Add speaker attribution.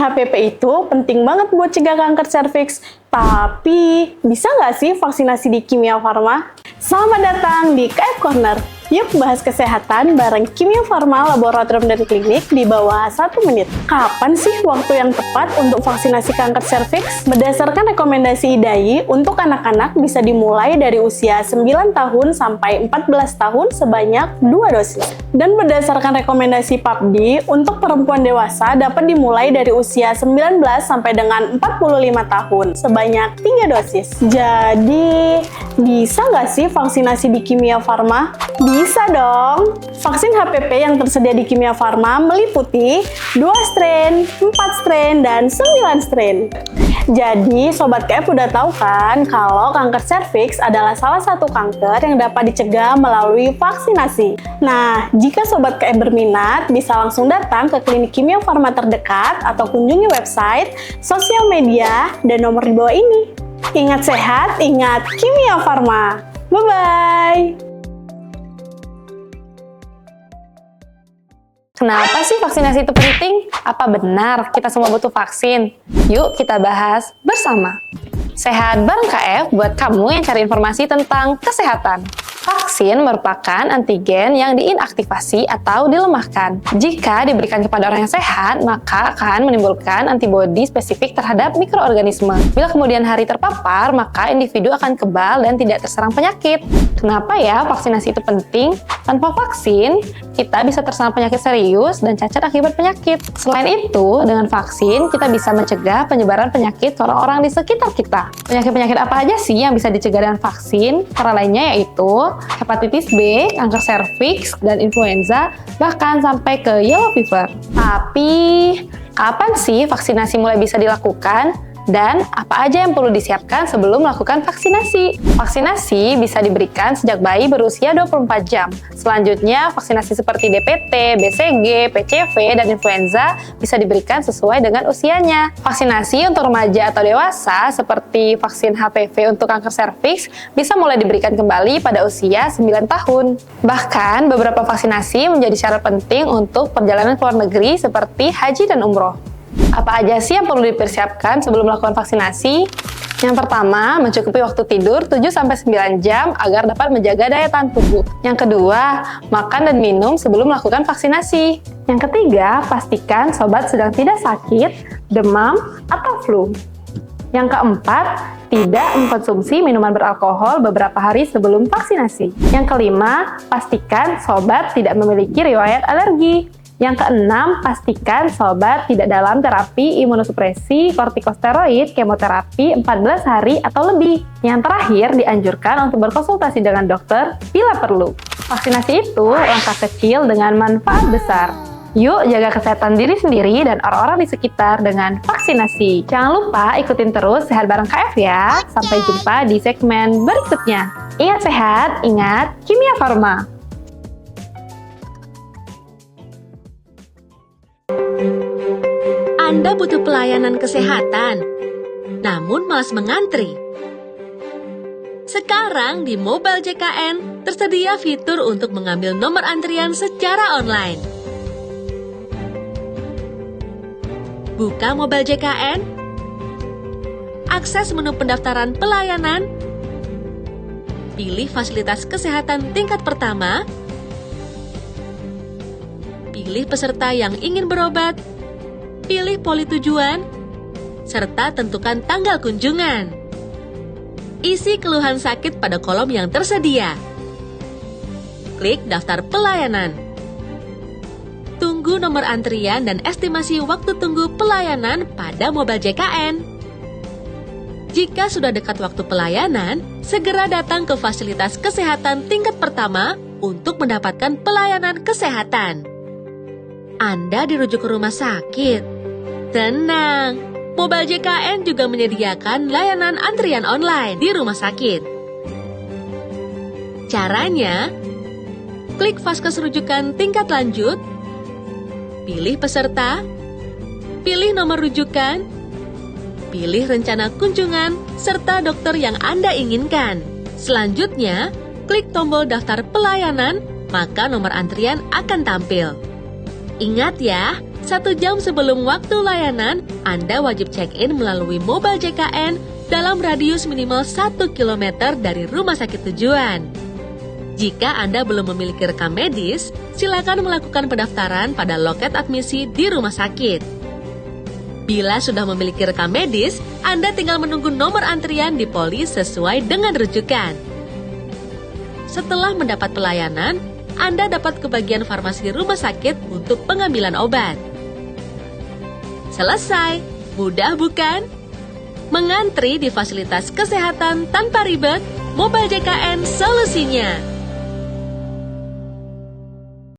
Speaker 1: HPV itu penting banget buat cegah kanker serviks. Tapi, bisa nggak sih vaksinasi di Kimia Farma? Selamat datang di KF Corner. Yuk bahas kesehatan bareng Kimia Farma Laboratorium dan Klinik di bawah 1 menit. Kapan sih waktu yang tepat untuk vaksinasi kanker serviks? Berdasarkan rekomendasi IDAI, untuk anak-anak bisa dimulai dari usia 9 tahun sampai 14 tahun sebanyak 2 dosis. Dan berdasarkan rekomendasi PAPDI, untuk perempuan dewasa dapat dimulai dari usia 19 sampai dengan 45 tahun sebanyak 3 dosis. Jadi, bisa nggak sih vaksinasi di Kimia Farma? Bisa dong! Vaksin HPV yang tersedia di Kimia Farma meliputi 2 strain, 4 strain, dan 9 strain. Jadi, Sobat KF udah tahu kan kalau kanker serviks adalah salah satu kanker yang dapat dicegah melalui vaksinasi. Nah, jika Sobat KF berminat, bisa langsung datang ke klinik Kimia Farma terdekat atau kunjungi website, sosial media, dan nomor di bawah ini. Ingat sehat, ingat Kimia Farma. Bye-bye!
Speaker 2: Kenapa sih vaksinasi itu penting? Apa benar kita semua butuh vaksin? Yuk kita bahas bersama. Sehat bareng KF buat kamu yang cari informasi tentang kesehatan. Vaksin merupakan antigen yang diinaktivasi atau dilemahkan. Jika diberikan kepada orang yang sehat, maka akan menimbulkan antibodi spesifik terhadap mikroorganisme. Bila kemudian hari terpapar, maka individu akan kebal dan tidak terserang penyakit. Kenapa ya vaksinasi itu penting? Tanpa vaksin, kita bisa terserang penyakit serius dan cacat akibat penyakit. Selain itu, dengan vaksin, kita bisa mencegah penyebaran penyakit ke orang-orang di sekitar kita. Penyakit-penyakit apa aja sih yang bisa dicegah dengan vaksin? Antara lainnya yaitu hepatitis B, kanker serviks, dan influenza, bahkan sampai ke yellow fever. Tapi, kapan sih vaksinasi mulai bisa dilakukan? Dan apa aja yang perlu disiapkan sebelum melakukan vaksinasi? Vaksinasi bisa diberikan sejak bayi berusia 24 jam. Selanjutnya, vaksinasi seperti DPT, BCG, PCV, dan influenza bisa diberikan sesuai dengan usianya. Vaksinasi untuk remaja atau dewasa seperti vaksin HPV untuk kanker serviks bisa mulai diberikan kembali pada usia 9 tahun. Bahkan, beberapa vaksinasi menjadi syarat penting untuk perjalanan ke luar negeri seperti haji dan umroh. Apa aja sih yang perlu dipersiapkan sebelum melakukan vaksinasi? Yang pertama, mencukupi waktu tidur 7-9 jam agar dapat menjaga daya tahan tubuh. Yang kedua, makan dan minum sebelum melakukan vaksinasi. Yang ketiga, pastikan sobat sedang tidak sakit, demam, atau flu. Yang keempat, tidak mengkonsumsi minuman beralkohol beberapa hari sebelum vaksinasi. Yang kelima, pastikan sobat tidak memiliki riwayat alergi. Yang keenam, pastikan sobat tidak dalam terapi imunosupresi, kortikosteroid, kemoterapi 14 hari atau lebih. Yang terakhir, dianjurkan untuk berkonsultasi dengan dokter bila perlu. Vaksinasi itu langkah kecil dengan manfaat besar. Yuk jaga kesehatan diri sendiri dan orang-orang di sekitar dengan vaksinasi. Jangan lupa ikutin terus Sehat Bareng KF ya. Sampai jumpa di segmen berikutnya. Ingat sehat, ingat Kimia Farma.
Speaker 3: Anda butuh pelayanan kesehatan, namun malas mengantri. Sekarang di Mobile JKN tersedia fitur untuk mengambil nomor antrian secara online. Buka Mobile JKN, akses menu pendaftaran pelayanan, pilih fasilitas kesehatan tingkat pertama, pilih peserta yang ingin berobat, pilih poli tujuan, serta tentukan tanggal kunjungan. Isi keluhan sakit pada kolom yang tersedia. Klik daftar pelayanan. Tunggu nomor antrian dan estimasi waktu tunggu pelayanan pada Mobile JKN. Jika sudah dekat waktu pelayanan, segera datang ke fasilitas kesehatan tingkat pertama untuk mendapatkan pelayanan kesehatan. Anda dirujuk ke rumah sakit. Tenang, Mobile JKN juga menyediakan layanan antrian online di rumah sakit. Caranya, klik vaskes rujukan tingkat lanjut, pilih peserta, pilih nomor rujukan, pilih rencana kunjungan, serta dokter yang Anda inginkan. Selanjutnya, klik tombol daftar pelayanan, maka nomor antrian akan tampil. Ingat ya, 1 jam sebelum waktu layanan, Anda wajib check-in melalui Mobile JKN dalam radius minimal 1 km dari rumah sakit tujuan. Jika Anda belum memiliki rekam medis, silakan melakukan pendaftaran pada loket admisi di rumah sakit. Bila sudah memiliki rekam medis, Anda tinggal menunggu nomor antrian di poli sesuai dengan rujukan. Setelah mendapat pelayanan, Anda dapat ke bagian farmasi rumah sakit untuk pengambilan obat. Selesai, mudah bukan? Mengantri di fasilitas kesehatan tanpa ribet, Mobile JKN solusinya.